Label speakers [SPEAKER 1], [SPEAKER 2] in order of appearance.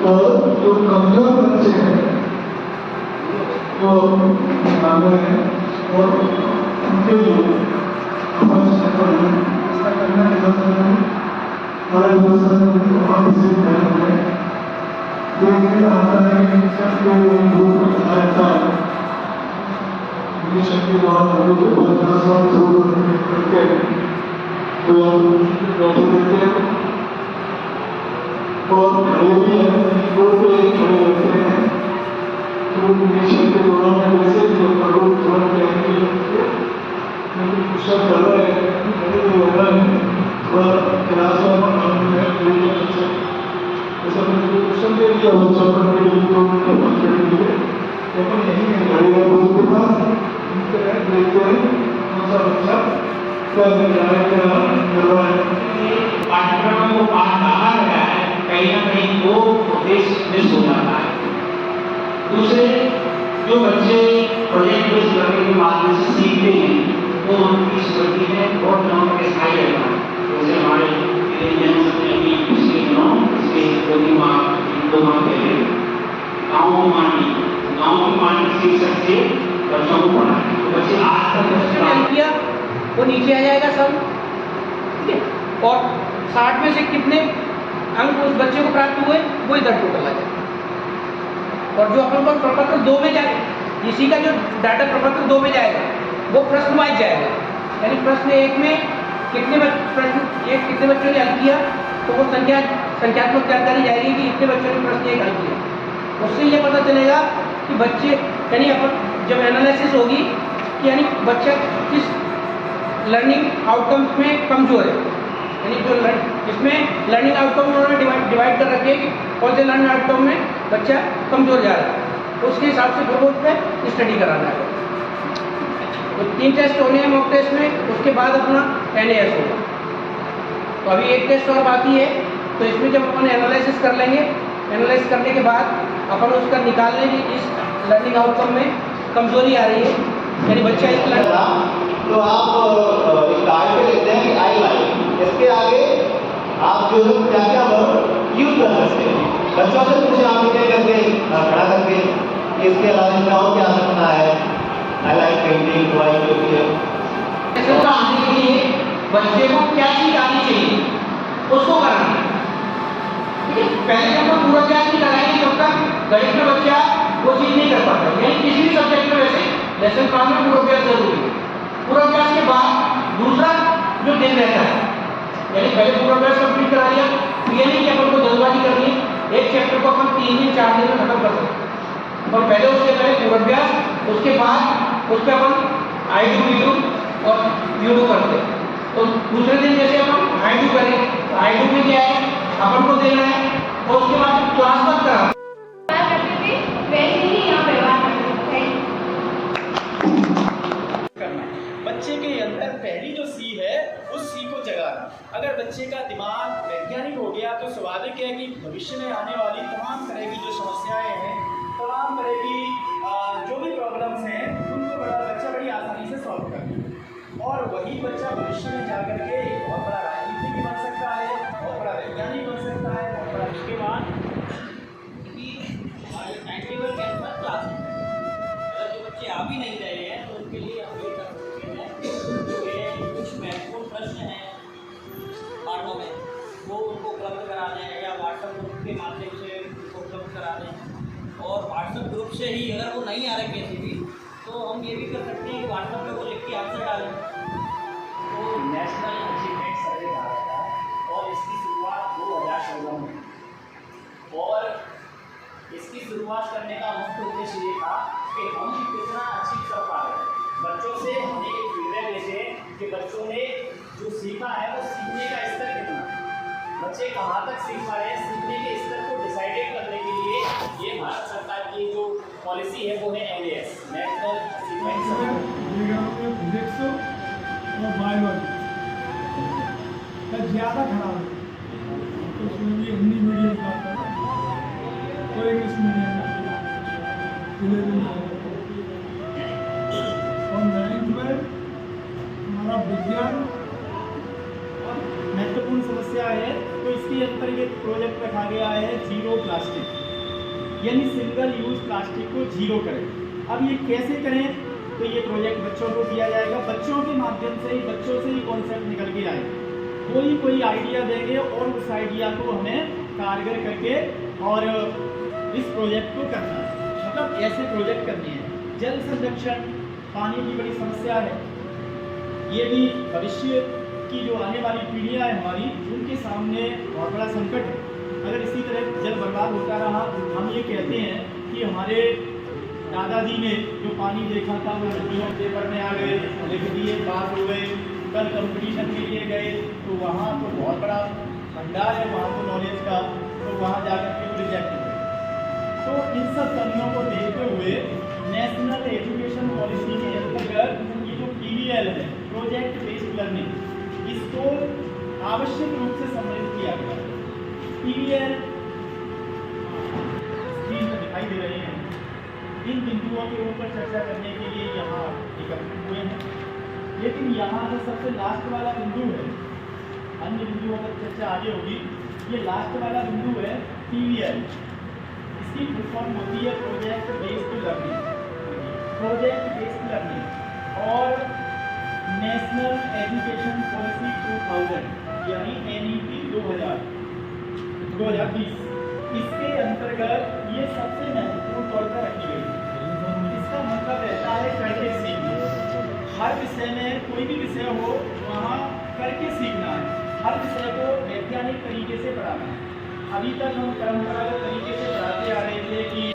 [SPEAKER 1] और जो कमजोर बच्चे हैं वो मांगे हैं और उनके लिए इसका करना है। हमारे दोस्तों ने बहुत से देखने आता है कि सबके ग्रुप आता है ये शक्ति द्वारा लोग बहुत करके तो बैठे रहते हैं और खड़े भी हैं रोड पे खड़े रहते हैं तो निरीक्षण के दौरान वैसे भी रोड थोड़ा सब कर रहे हैं हो रहा है थोड़ा क्लास ऐसा क्वेश्चन दे दिया बच्चा पढ़ने के लिए तो पढ़ने के लिए लेकिन यही है गाड़ी के पास इंटरनेट देखते हैं कौन सा बच्चा क्या कर रहा है
[SPEAKER 2] पाठ्यक्रम को पाठ डाला गया है कहीं ना कहीं वो उद्देश्य मिस हो जाता है। दूसरे जो बच्चे प्रोजेक्ट बेस्ड लर्निंग के माध्यम से सीखते हैं वो उनकी स्मृति में बहुत दिनों तक स्थायी रहता है। जैसे हमारे पिछले दिनों इसके 2 माह पहले गाँव की मांडी शीर्षक से बच्चों को पढ़ा है तो बच्चे आज तक
[SPEAKER 3] किया वो नीचे आ जाएगा सब, ठीक है। और 60 में से कितने अंक उस बच्चे को प्राप्त हुए वो इधर टोटल आ जाएगा। और जो अपन को प्रपत्र 2 में जाए इसी का जो डाटा प्रपत्र 2 में जाएगा वो प्रश्न वाइज जाएगा, यानी प्रश्न 1 में कितने बच्चों ने हल किया तो वो संख्यात्मक जानकारी जाएगी कि इतने बच्चों ने प्रश्न 1 हल किया। उससे ये पता चलेगा कि बच्चे यानी अपन जब एनालिसिस होगी कि यानी बच्चा किस लर्निंग आउटकम्स में कमजोर है, यानी जो इसमें लर्निंग आउटकम उन्होंने डिवाइड कर रखे कि कौन से लर्निंग आउटकम में बच्चा कमजोर जा रहा है तो उसके हिसाब से फिर वो उस पर स्टडी कराना है। तो 3 टेस्ट होने हैं मॉक टेस्ट में, उसके बाद अपना NAS होगा। तो अभी 1 टेस्ट और बाकी है तो इसमें जब अपन एनालिसिस कर लेंगे, एनालाइज करने के बाद अपन उसका निकाल लेंगे इस लर्निंग आउटकम में कमजोरी आ रही है यानी बच्चा इस
[SPEAKER 4] तो आप एक कार्ड पे लिखते हैं कि आई लाइक, इसके आगे आप जो है क्या क्या वर्ड यूज कर सकते हैं। बच्चों से पूछे आप क्या करके खड़ा करके इसके अलावा इसका और क्या सकता है। आई लाइक पेंटिंग, ड्राइंग जो भी है
[SPEAKER 3] आने के लिए बच्चे को क्या चीज आनी चाहिए उसको कराना है, ठीक है। पहले जब हम पूर्वाभ्यास नहीं कराएंगे तब तक गणित में बच्चा वो चीज नहीं कर पाता, यानी किसी भी सब्जेक्ट में वैसे लेसन प्लान में पूर्वाभ्यास जरूरी है। पूर्वाभ्यास के बाद दूसरा जो दिन रहता है यानी पहले पूर्वाभ्यास कंप्लीट करा लिया तो ये नहीं कि अपन को जल्दबाजी करनी है, एक चैप्टर को अपन 3 दिन 4 दिन में खत्म कर सकते हैं और पहले उसके पहले पूर्वाभ्यास उसके बाद उस पर अपन आई डू और यूडू करते हैं। तो दूसरे दिन जैसे अपन आई डू करें तो आई डू में क्या है अपन को देना है और उसके बाद क्लास मत करा
[SPEAKER 5] बच्चे के अंदर पहली जो सी है उस सी को जगाना। अगर बच्चे का दिमाग वैज्ञानिक हो गया तो स्वाभाविक है कि भविष्य में आने वाली तमाम तरह की जो समस्याएं हैं, तमाम तरह की जो भी प्रॉब्लम्स हैं उनको बच्चा बड़ी आसानी से सॉल्व कर देगा और वही बच्चा भविष्य में जाकर के एक बहुत बड़ा राजनीतिक बन सकता है, बहुत बड़ा वैज्ञानिक बन सकता है, बहुत बड़ा। उसके बाद टाइम टेबल के अंदर क्लास अगर जो बच्चे आ भी नहीं रहे हैं तो उनके लिए हम ये कर सकते हैं कि कुछ महत्वपूर्ण प्रश्न हैं पाठों में वो उनको उपलब्ध करा दें या व्हाट्सएप ग्रुप के माध्यम से उनको उपलब्ध करा दें। और व्हाट्सएप ग्रुप से ही अगर वो नहीं आ रहे कैसे भी तो हम ये भी कर सकते हैं कि व्हाट्सएप में वो लिख के आंसर डालें। तो नेशनल अचीवमेंट सर्वे कहा जाता है और इसकी शुरुआत 2016 में और इसकी शुरुआत करने का मुख्य उद्देश्य ये था कि हम कितना अचीव कर पा रहे हैं। बच्चों से हमने एक फीडबैक लेते हैं कि बच्चों ने जो सीखा है वो सीखने का स्तर कितना है, बच्चे कहाँ तक सीख पा रहे हैं। सीखने के स्तर को डिसाइडेड करने के लिए ये भारत सरकार की जो पॉलिसी है वो है NAS, नेशनल अचीवमेंट सर्वे।
[SPEAKER 1] और बायोलॉजी ज़्यादा खराब है तो उसमें भी हिंदी मीडियम का कोई इंग्लिश मीडियम और 9th में हमारा विज्ञान महत्वपूर्ण समस्या
[SPEAKER 6] समस्या है तो इसके अंतर्गत प्रोजेक्ट रखा गया है जीरो प्लास्टिक, यानी सिंगल यूज प्लास्टिक को जीरो करें। अब ये कैसे करें, तो ये प्रोजेक्ट बच्चों को दिया जाएगा, बच्चों के माध्यम से ही, बच्चों से ही कॉन्सेप्ट निकल के आए, कोई आइडिया देंगे और उस आइडिया को हमें कारगर करके और इस प्रोजेक्ट को करना है, मतलब ऐसे प्रोजेक्ट करने हैं। जल संरक्षण, पानी की बड़ी समस्या है, ये भी भविष्य की जो आने वाली पीढ़ियां है हमारी, उनके सामने बहुत बड़ा संकट है। अगर इसी तरह जल बर्बाद होता रहा, हम ये कहते हैं कि हमारे दादाजी ने जो पानी देखा था वो नदियों पेपर में आ गए, लिख दिए, पास हो गए, कल कंपटीशन के लिए गए तो वहाँ तो बहुत बड़ा भंडार है वहाँ तो नॉलेज का, तो वहाँ जाकर के रिजेक्ट हो गए। तो इन सब कमियों को देखते हुए नेशनल एजुकेशन पॉलिसी के अंतर्गत ये जो PBL है, प्रोजेक्ट बेस्ड लर्निंग, इसको आवश्यक रूप से सम्मिलित किया गया है। PBL स्क्रीन पर दिखाई दे रहे हैं, इन बिंदुओं के ऊपर चर्चा करने के लिए यहाँ एकत्रित हुए हैं, लेकिन यहाँ जो सबसे लास्ट वाला बिंदु है, अन्य बिंदुओं पर चर्चा आगे होगी, ये लास्ट वाला बिंदु है PBL, इसकी फुल फॉर्म होती है project based learning, project based learning और नेशनल एजुकेशन पॉलिसी 2000 यानी NEP 2020, इसके अंतर्गत ये सबसे महत्वपूर्ण तौर पर रखी गई है। इसका मतलब रहता है करके सीखना, हर विषय में कोई भी विषय हो वहाँ करके सीखना है, हर विषय को वैज्ञानिक तरीके से पढ़ाना है। अभी तक हम परंपरागत तरीके से पढ़ाते आ रहे थे कि